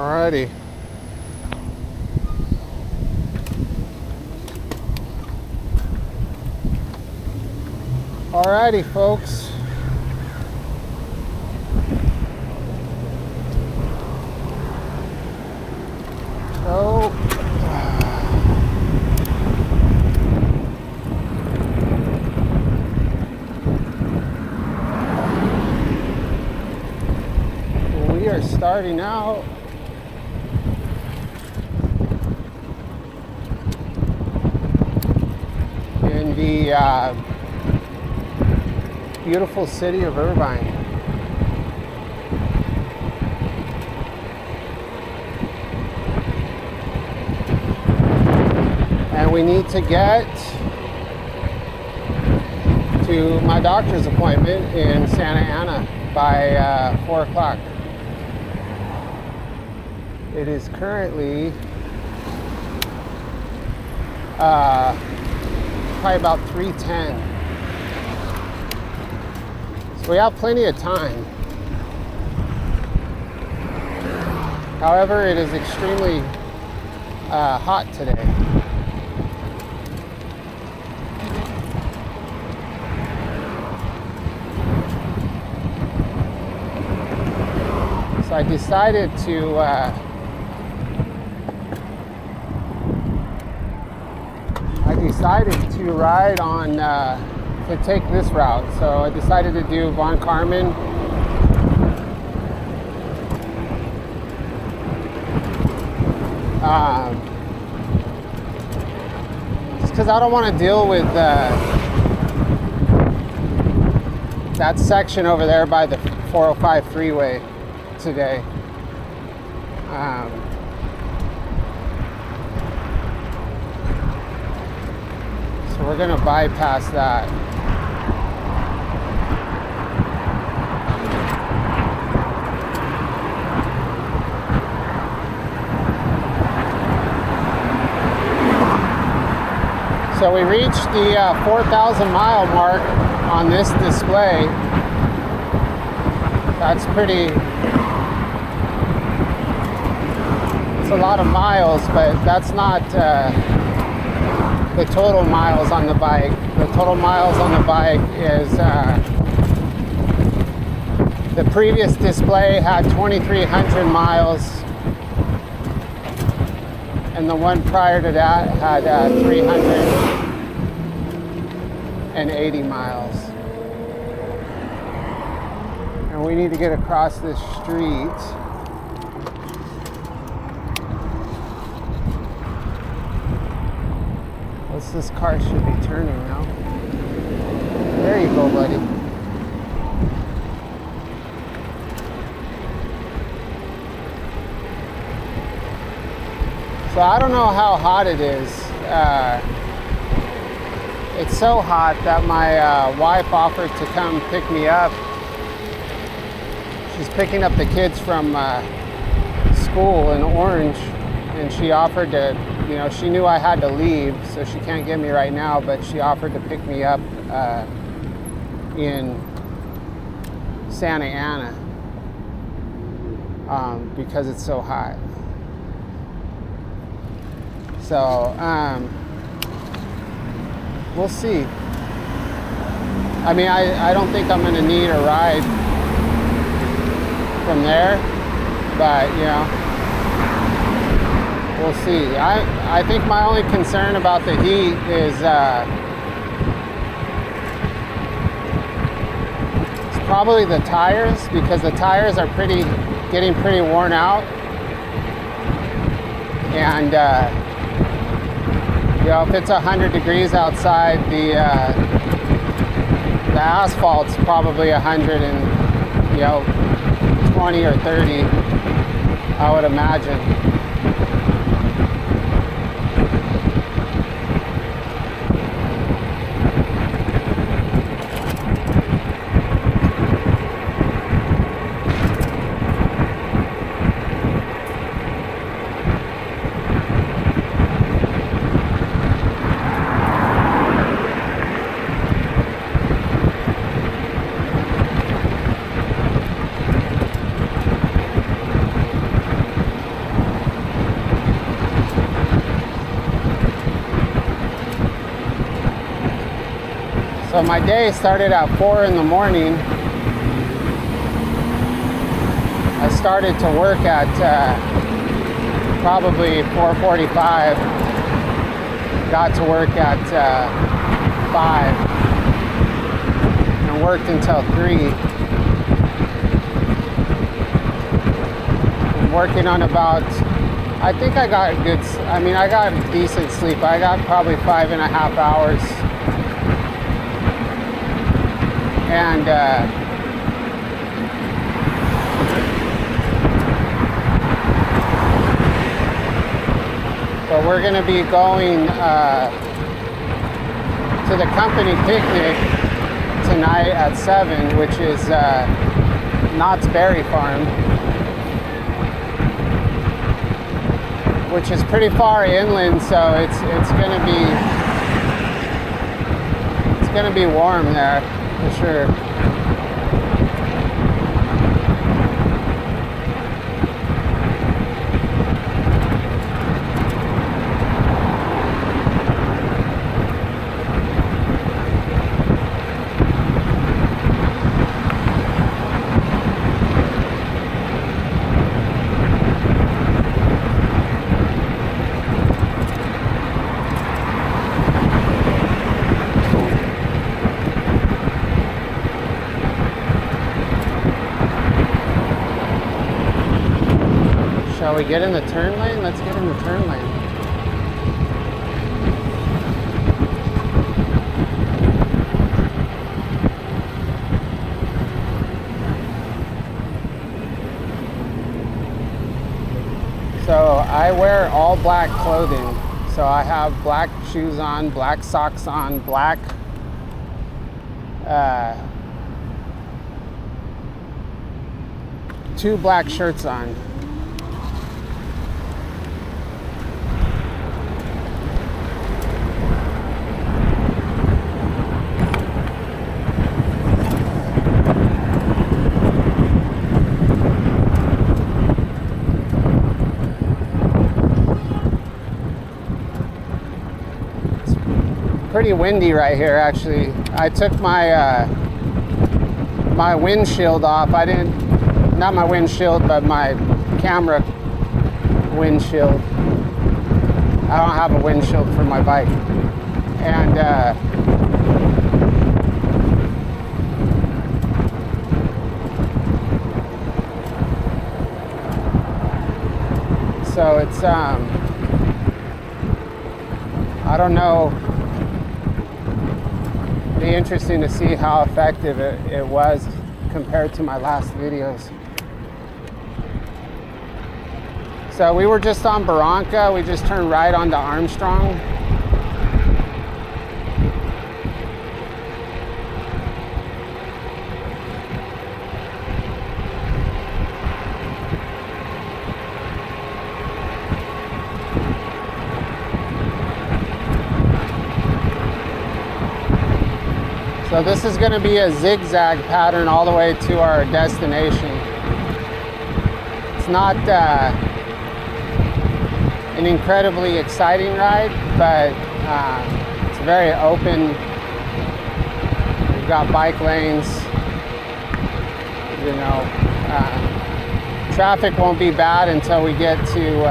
Alrighty. Alrighty, folks. So, we are starting out in the beautiful city of Irvine. And we need to get to my doctor's appointment in Santa Ana by 4 o'clock. It is currently probably about 3:10. So we have plenty of time. However, it is extremely hot today. So I decided to ride on to take this route. So I decided to do Von Carmen. Just because I don't want to deal with that section over there by the 405 freeway today. So we're going to bypass that. So we reached the 4,000 mile mark on this display. That's pretty, it's a lot of miles, but that's not the total miles on the bike. The total miles on the bike is, the previous display had 2,300 miles, and the one prior to that had 380 miles. And we need to get across this street. This car should be turning now. There you go, buddy. So I don't know how hot it is. It's so hot that my wife offered to come pick me up. She's picking up the kids from school in Orange, and she offered to, you know, she knew I had to leave, so she can't get me right now, but she offered to pick me up in Santa Ana because it's so hot. So, we'll see. I mean, I don't think I'm gonna need a ride from there, but, you know, we'll see. I think my only concern about the heat is it's probably the tires, because the tires are getting pretty worn out, and you know, if it's 100 degrees outside, the asphalt's probably 120 or 30, I would imagine. So my day started at 4 in the morning. I started to work at probably 4:45. Got to work at 5 and worked until 3. I'm working on about, I think I got I got decent sleep. I got probably 5.5 hours. And but we're going to be going to the company picnic tonight at 7, which is Knott's Berry Farm, which is pretty far inland, so it's gonna be warm there for sure. Shall we get in the turn lane? Let's get in the turn lane. So I wear all black clothing. So I have black shoes on, black socks on, black two black shirts on. Pretty windy right here, actually. I took my my windshield off. Not my windshield, but my camera windshield. I don't have a windshield for my bike. And so it's I don't know. Be interesting to see how effective it was compared to my last videos. So we were just on Barranca. We just turned right onto Armstrong. So this is going to be a zigzag pattern all the way to our destination. It's not an incredibly exciting ride, but it's very open. We've got bike lanes. You know, traffic won't be bad until we get to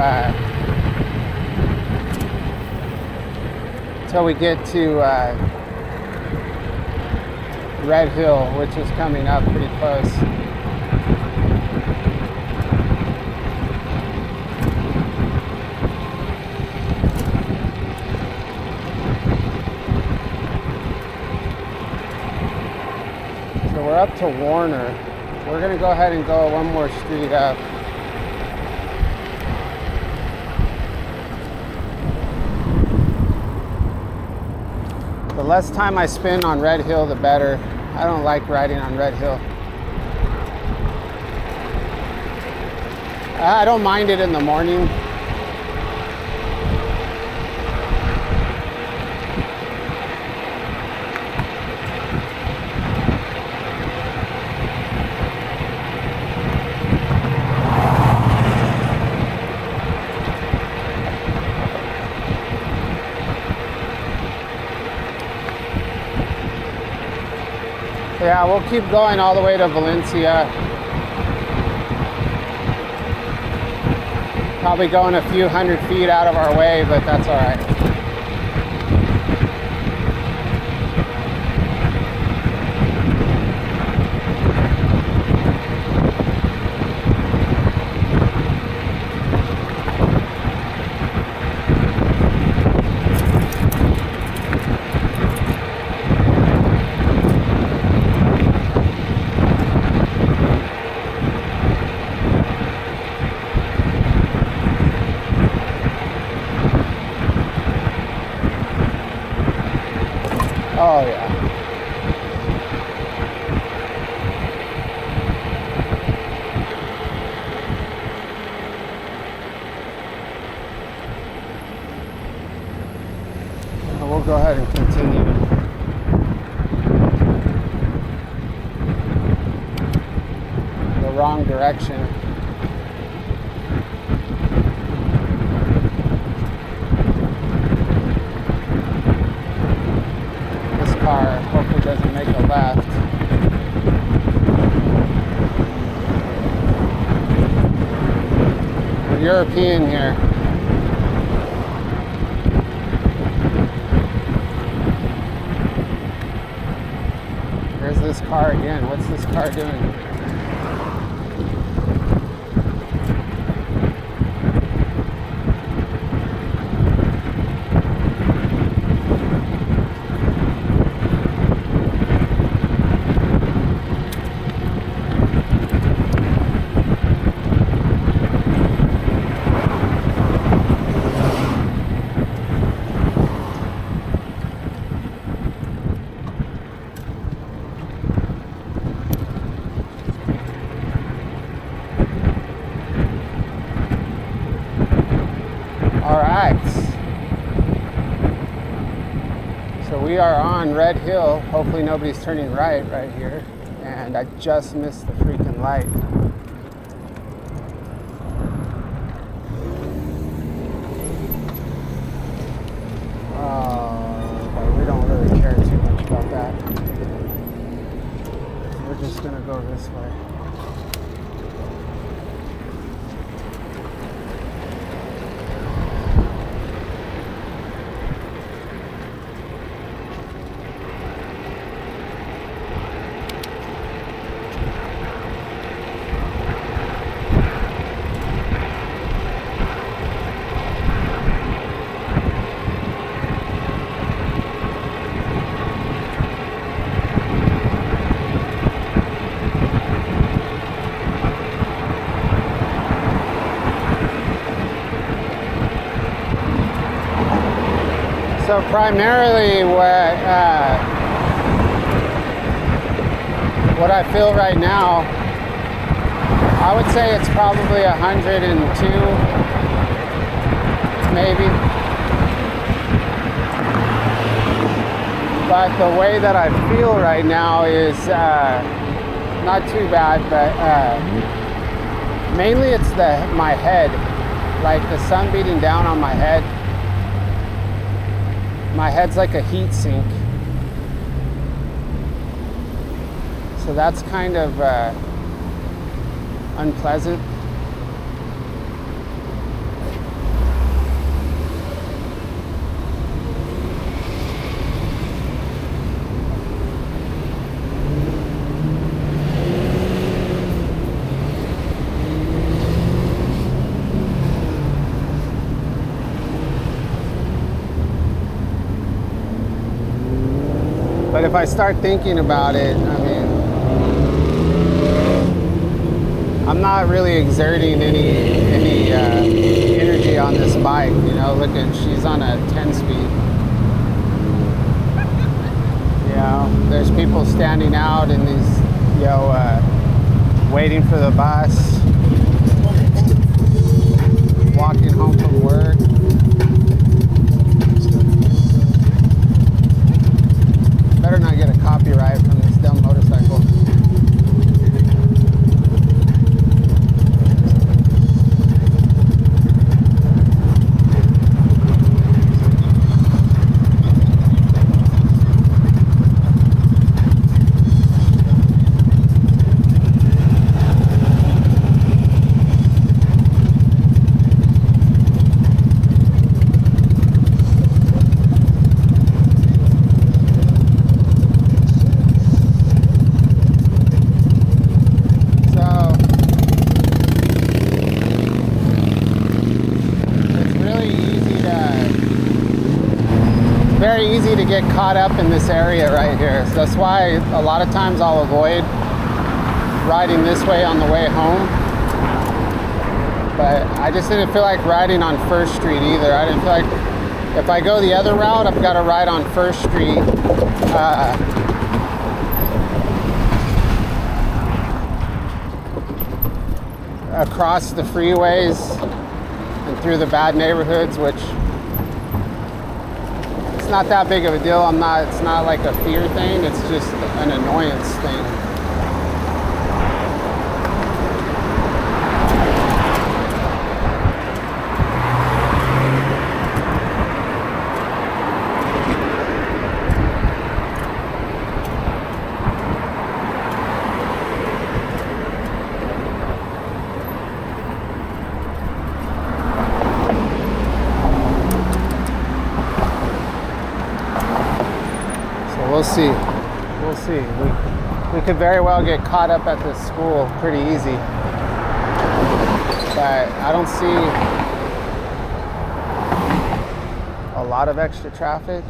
Red Hill, which is coming up pretty close. So we're up to Warner. We're gonna go ahead and go one more street up. The less time I spend on Red Hill, the better. I don't like riding on Red Hill. I don't mind it in the morning. Yeah, we'll keep going all the way to Valencia. Probably going a few hundred feet out of our way, but that's all right. Oh yeah. We'll go ahead and continue. The wrong direction. Hopefully doesn't make a left. We're European here. There's this car again. What's this car doing? So we are on Red Hill. Hopefully nobody's turning right here. And I just missed the freaking light. But we don't really care too much about that. We're just gonna go this way. So primarily what I feel right now, I would say it's probably 102, maybe. But the way that I feel right now is not too bad, but mainly it's my head, like the sun beating down on my head. My head's like a heat sink. So that's kind of unpleasant. But if I start thinking about it, I mean, I'm not really exerting any energy on this bike. You know, look at, she's on a 10-speed. You know, there's people standing out in these, you know, waiting for the bus, walking home from work. Better not get a copyright from this dumb motorcycle. easy to get caught up in this area right here. So that's why a lot of times I'll avoid riding this way on the way home. But I just didn't feel like riding on First Street either. I didn't feel like if I go the other route, I've got to ride on First Street. Across the freeways and through the bad neighborhoods, which it's not that big of a deal. It's not like a fear thing, it's just an annoyance thing. We'll see. We'll see. We could very well get caught up at this school pretty easy. But I don't see a lot of extra traffic.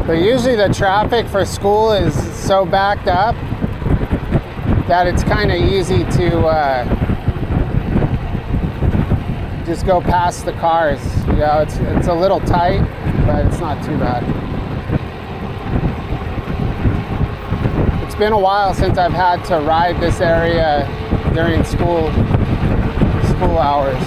But usually the traffic for school is so backed up that it's kind of easy to just go past the cars. You know, it's a little tight, but it's not too bad. It's been a while since I've had to ride this area during school hours.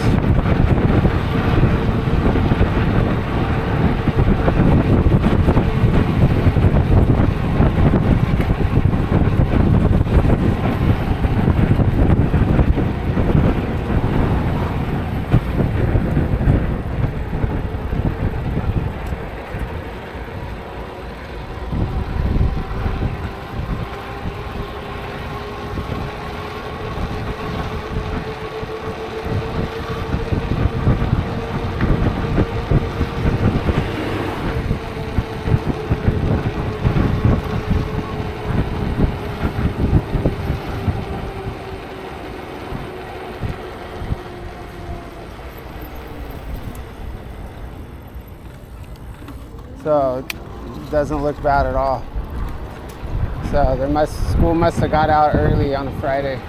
So it doesn't look bad at all. So school must have got out early on a Friday.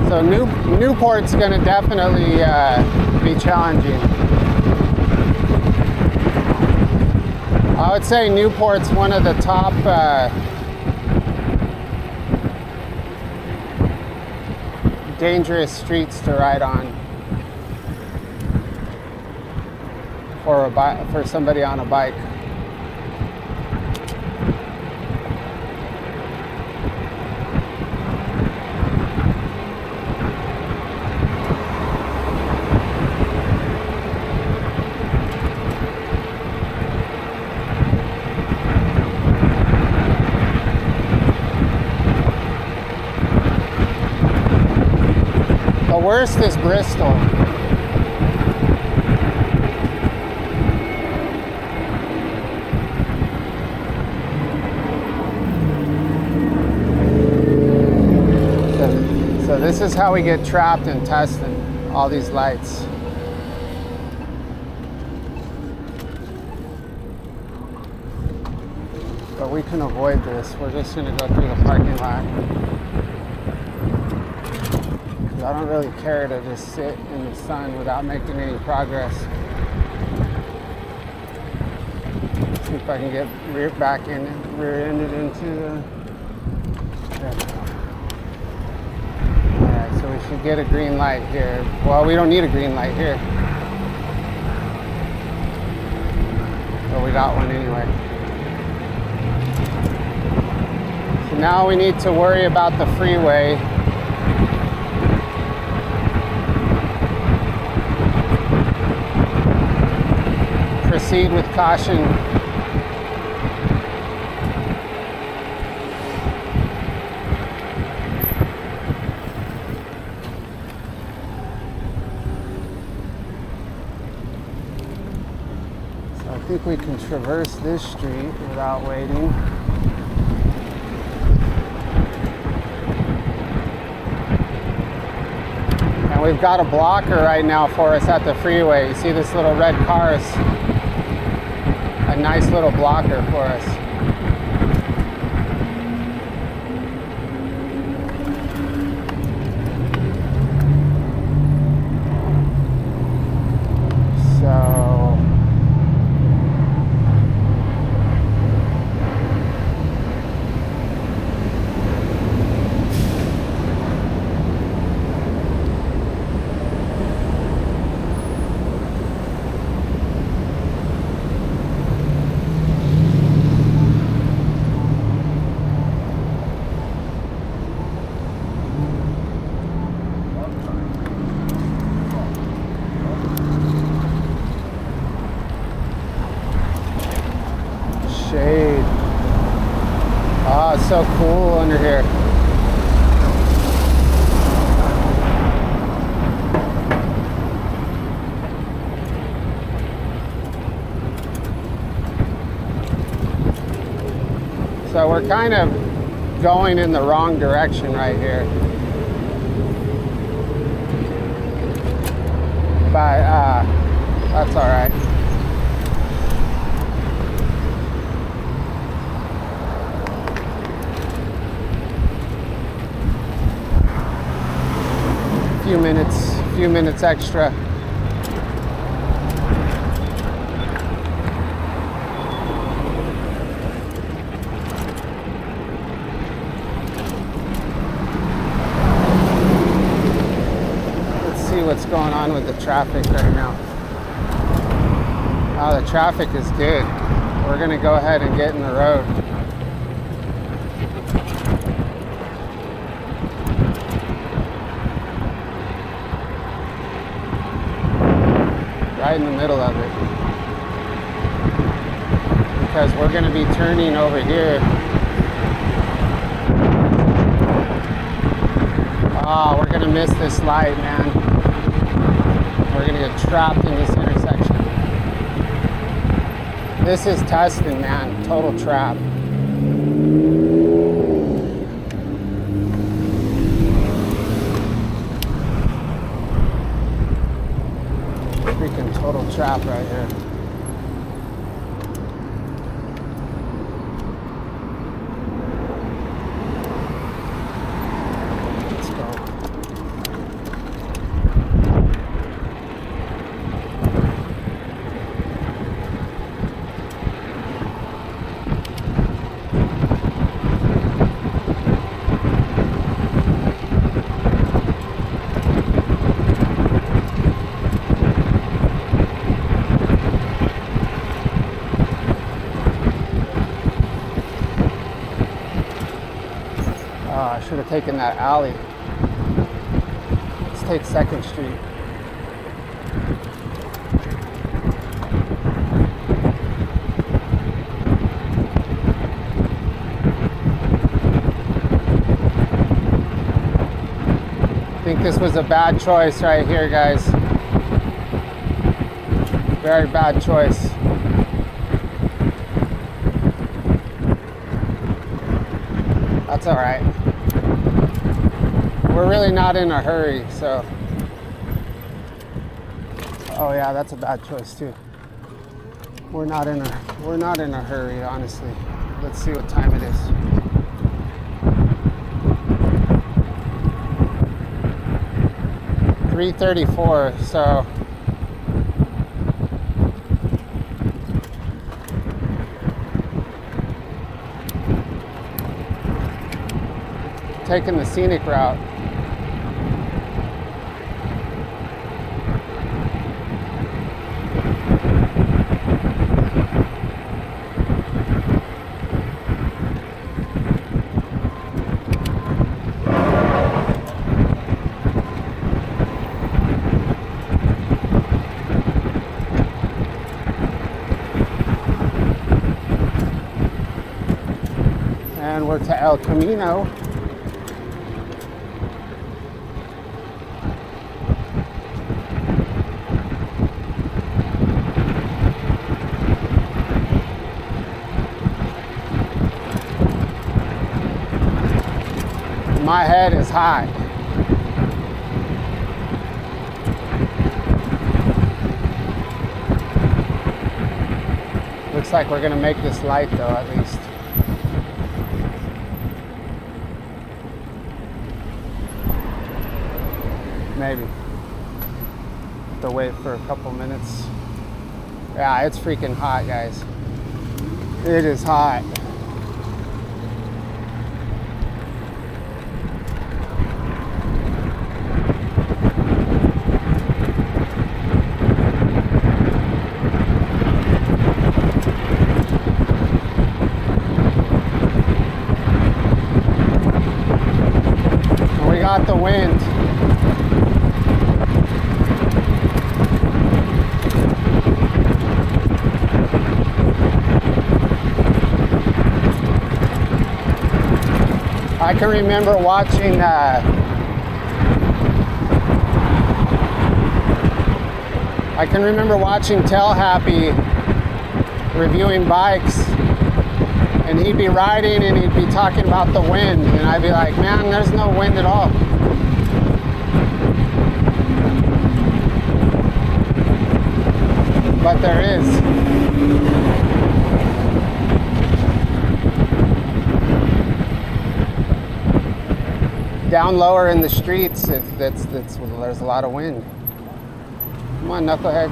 So Newport's gonna definitely be challenging. I would say Newport's one of the top dangerous streets to ride on for somebody on a bike. The worst is Bristol. So this is how we get trapped in Tustin, all these lights. But we can avoid this. We're just gonna go through the parking lot. I don't really care to just sit in the sun without making any progress. See if I can get rear-ended into the... Alright, so we should get a green light here. Well, we don't need a green light here. But we got one anyway. So now we need to worry about the freeway. Proceed with caution. I think we can traverse this street without waiting. And we've got a blocker right now for us at the freeway. You see this little red car is a nice little blocker for us. Shade. Oh, it's so cool under here. So we're kind of going in the wrong direction right here. But that's all right. Few minutes extra. Let's see what's going on with the traffic right now. Oh, the traffic is good. We're gonna go ahead and get in the road. Right in the middle of it, because we're going to be turning over here. Oh, we're going to miss this light, man. We're going to get trapped in this intersection. This is Tustin, man. Total trap. Freaking total trap right here. Let's go. I should have taken that alley. Let's take 2nd Street. I think this was a bad choice right here, guys. Very bad choice. That's all right. We're really not in a hurry, so. Oh yeah, that's a bad choice too. We're not in a hurry, honestly. Let's see what time it is. $3:34, so taking the scenic route. And we're to El Camino. hot. Looks like we're gonna make this light though, at least. Maybe. Have to wait for a couple minutes. Yeah, it's freaking hot, guys. It is hot. And we got the wind. I can remember watching Tell Happy reviewing bikes, and he'd be riding and he'd be talking about the wind, and I'd be like, man, there's no wind at all. But there is. Down lower in the streets, there's a lot of wind. Come on, knucklehead.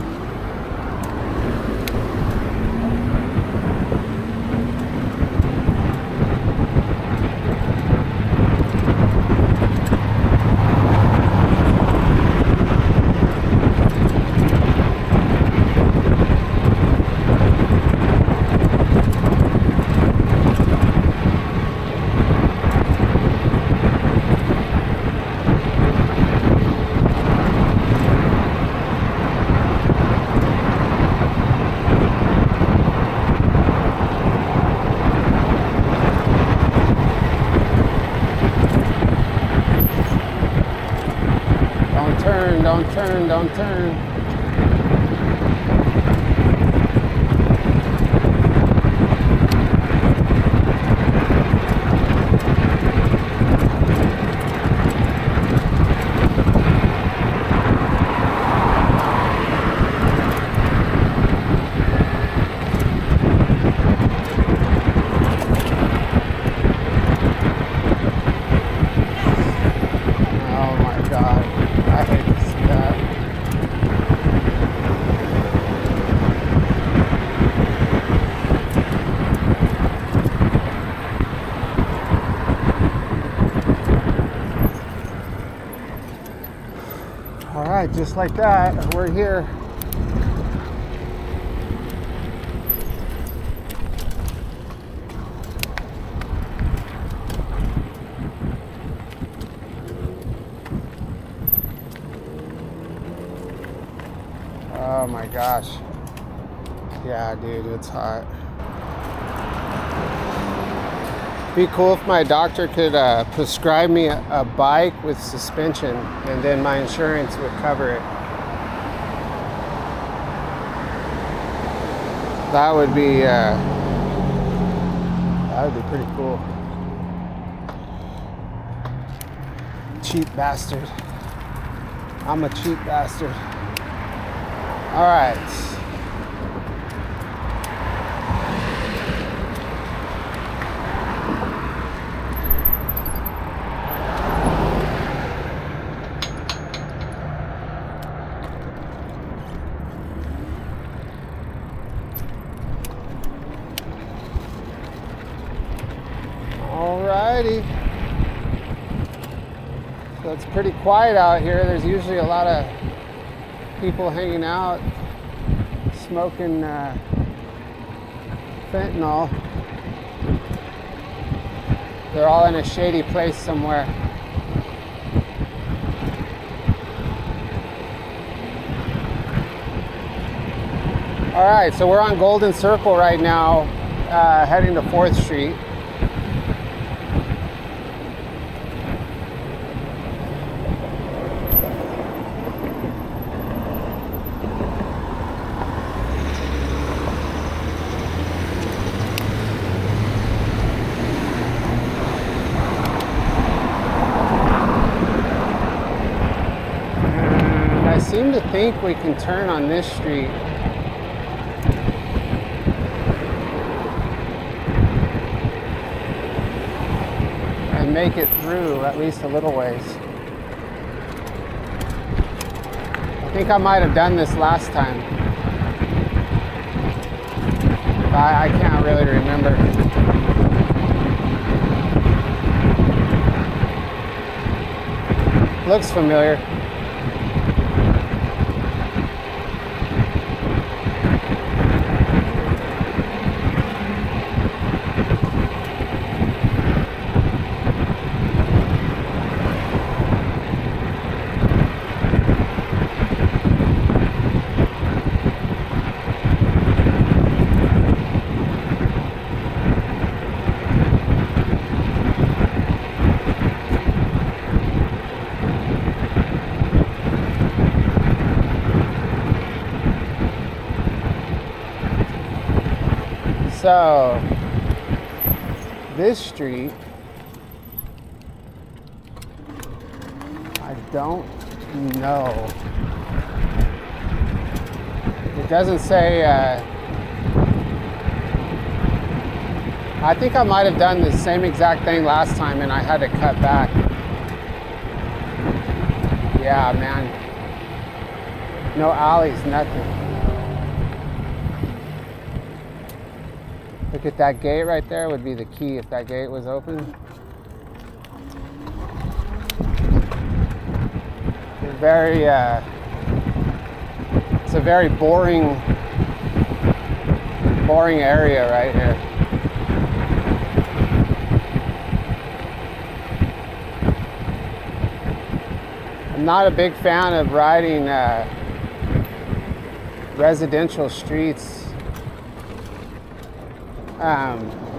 Don't turn. Oh my God, I hate to see that. All right, just like that, we're here. Oh my gosh. Yeah, dude, it's hot. Be cool if my doctor could prescribe me a bike with suspension, and then my insurance would cover it. That would be pretty cool. Cheap bastard. I'm a cheap bastard. All right. Alrighty. So it's pretty quiet out here. There's usually a lot of people hanging out, smoking fentanyl. They're all in a shady place somewhere. All right, so we're on Golden Circle right now, heading to 4th Street. I seem to think we can turn on this street. And make it through at least a little ways. I think I might have done this last time. I can't really remember. Looks familiar. So, this street, I don't know. It doesn't say, I think I might have done the same exact thing last time and I had to cut back. Yeah, man. No alleys, nothing. Look at that gate right there, would be the key if that gate was open. It's very, it's a very boring area right here. I'm not a big fan of riding residential streets.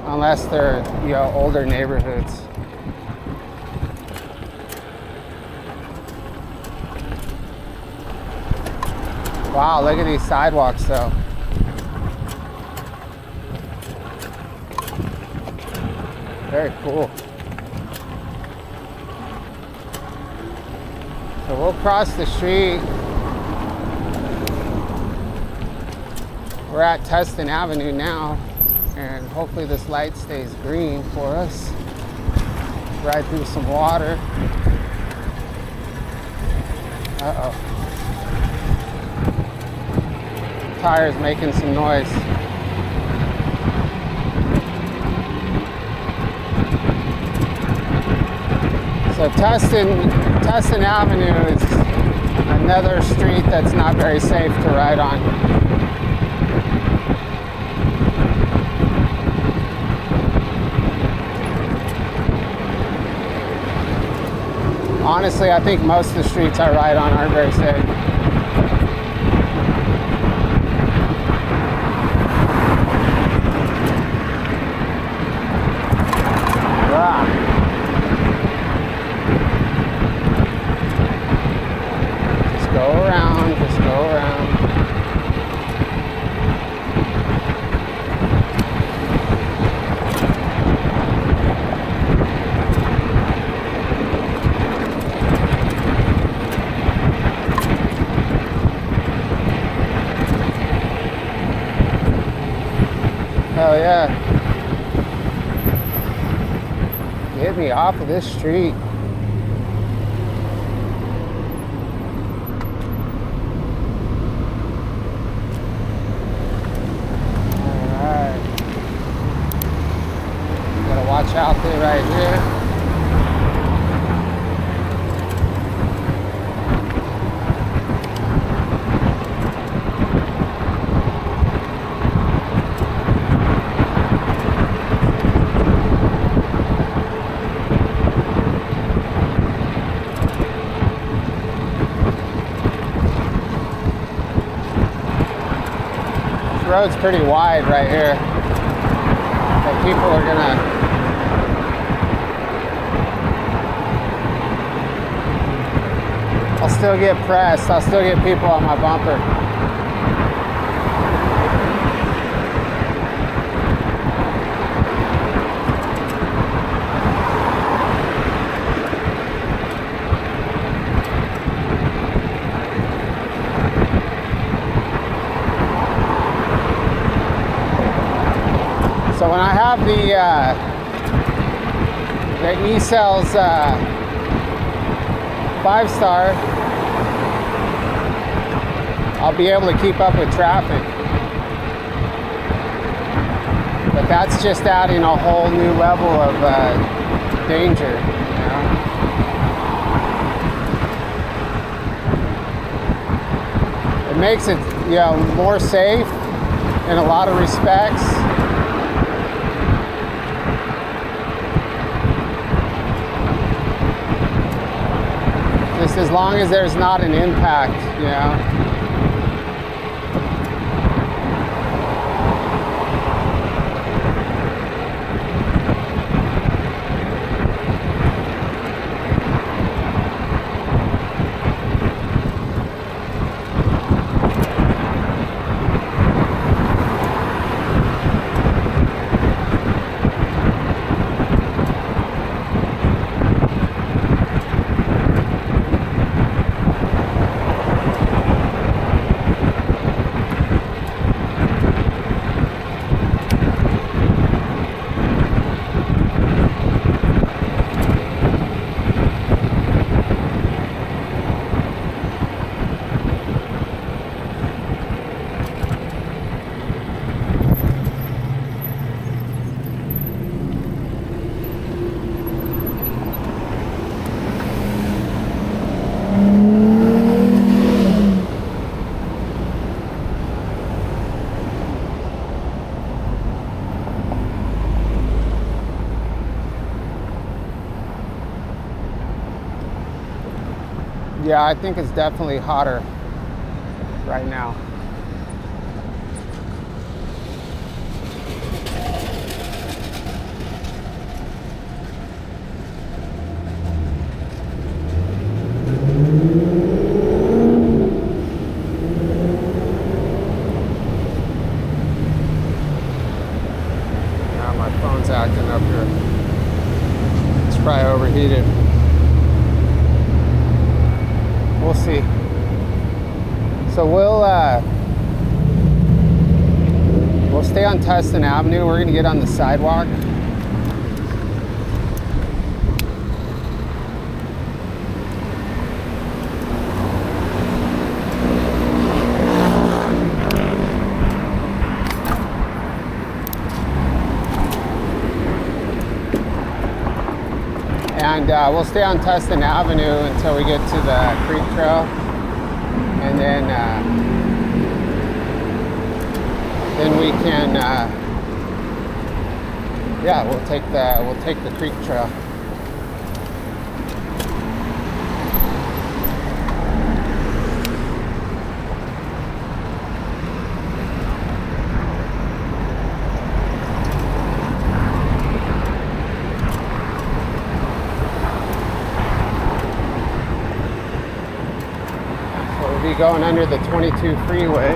Unless they're, you know, older neighborhoods. Wow, look at these sidewalks though. Very cool. So we'll cross the street. We're at Tustin Avenue now. And hopefully this light stays green for us. Ride through some water. Uh-oh. Tire's making some noise. So Tustin Avenue is another street that's not very safe to ride on. Honestly, I think most of the streets I ride on aren't very safe. Just go around, just go around. Hell yeah. Get me off of this street. Alright. Gotta watch out there right here. Road's pretty wide right here, but people are gonna I'll still get pressed, I'll still get people on my bumper. have the E-Cells 5-star, I'll be able to keep up with traffic. But that's just adding a whole new level of danger, you know? It makes it, you know, more safe in a lot of respects. Just as long as there's not an impact, you know. Yeah, I think it's definitely hotter right now. Now my phone's acting up here. It's probably overheated. We'll see. So we'll stay on Tustin Avenue. We're gonna get on the sidewalk. And we'll stay on Tustin Avenue until we get to the creek trail, and then we can, yeah, we'll take the creek trail. Going under the 22 freeway.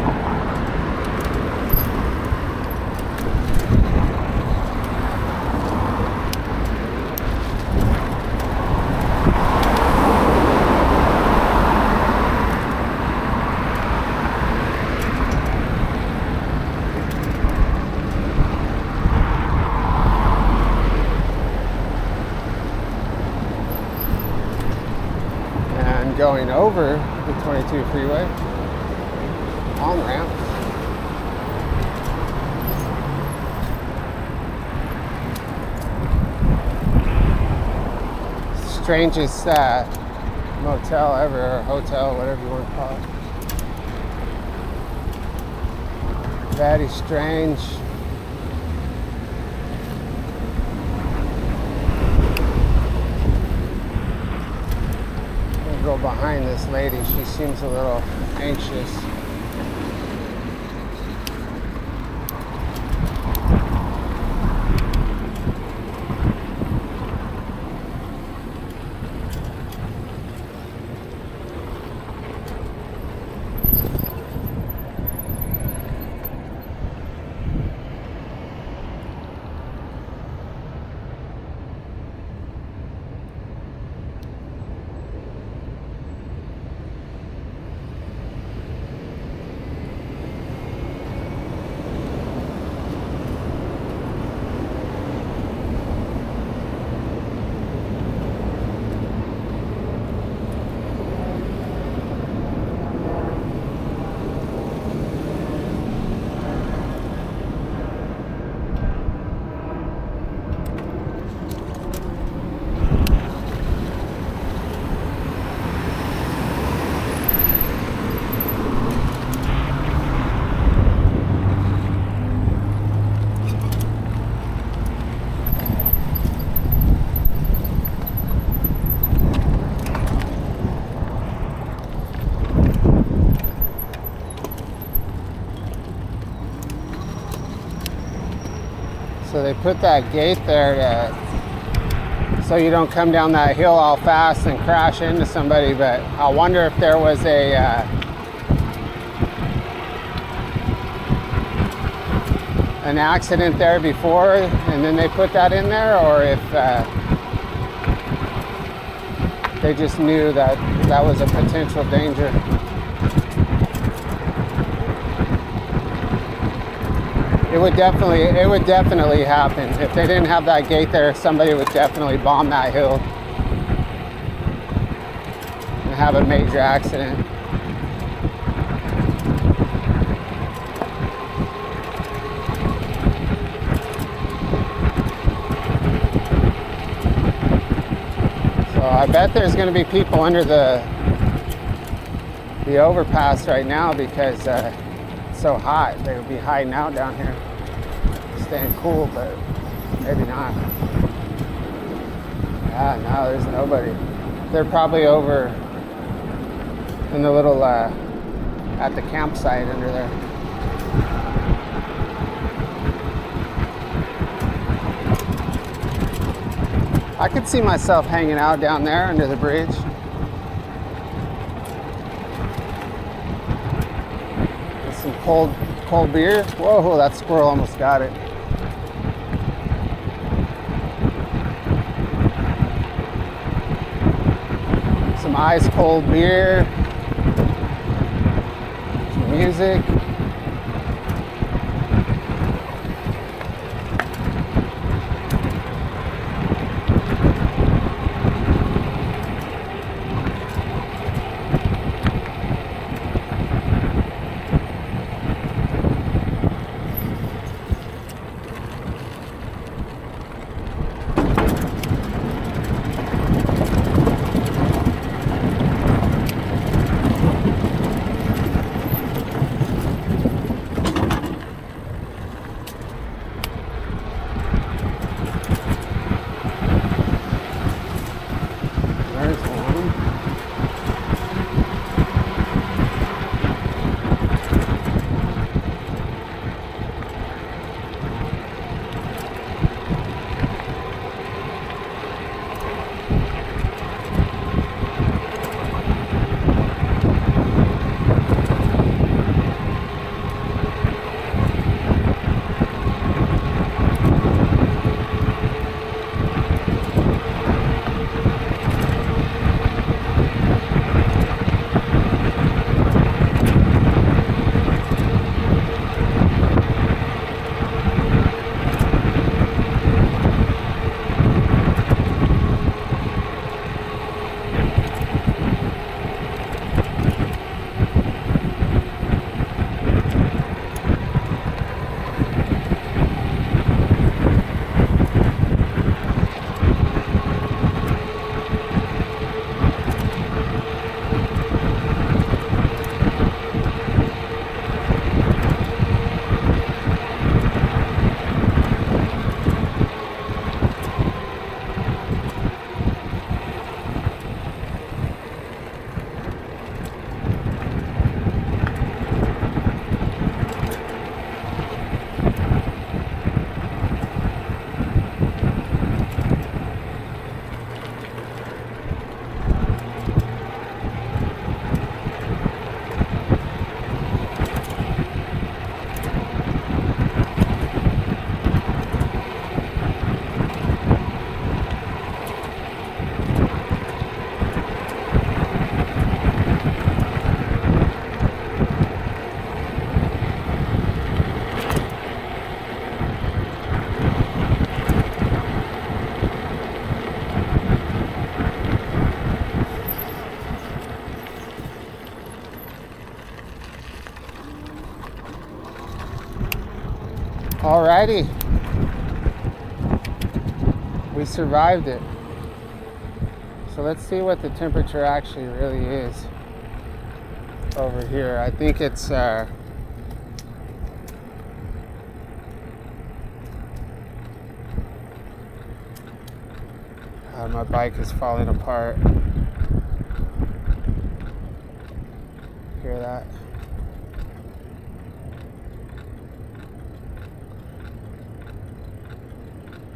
And going over the 22 freeway on ramp. Strangest motel ever, or hotel, whatever you want to call it. Very strange. Go behind this lady. She seems a little anxious. So they put that gate there so you don't come down that hill all fast and crash into somebody. But I wonder if there was an accident there before and then they put that in there, or if they just knew that that was a potential danger. It would definitely happen. If they didn't have that gate there, somebody would definitely bomb that hill and have a major accident. So I bet there's going to be people under the overpass right now because it's so hot. They would be hiding out down here, staying cool, but maybe not. Yeah, no, there's nobody. They're probably over in the little at the campsite under there. I could see myself hanging out down there under the bridge. With some cold beer. Whoa, that squirrel almost got it. Some ice cold beer. Some music. Alrighty, we survived it. So let's see what the temperature actually really is over here. I think it's my bike is falling apart. Hear that?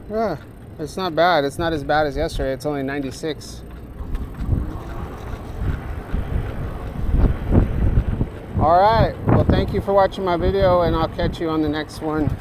Yeah, it's not bad. It's not as bad as yesterday. It's only 96. All right. Well, thank you for watching my video, and I'll catch you on the next one.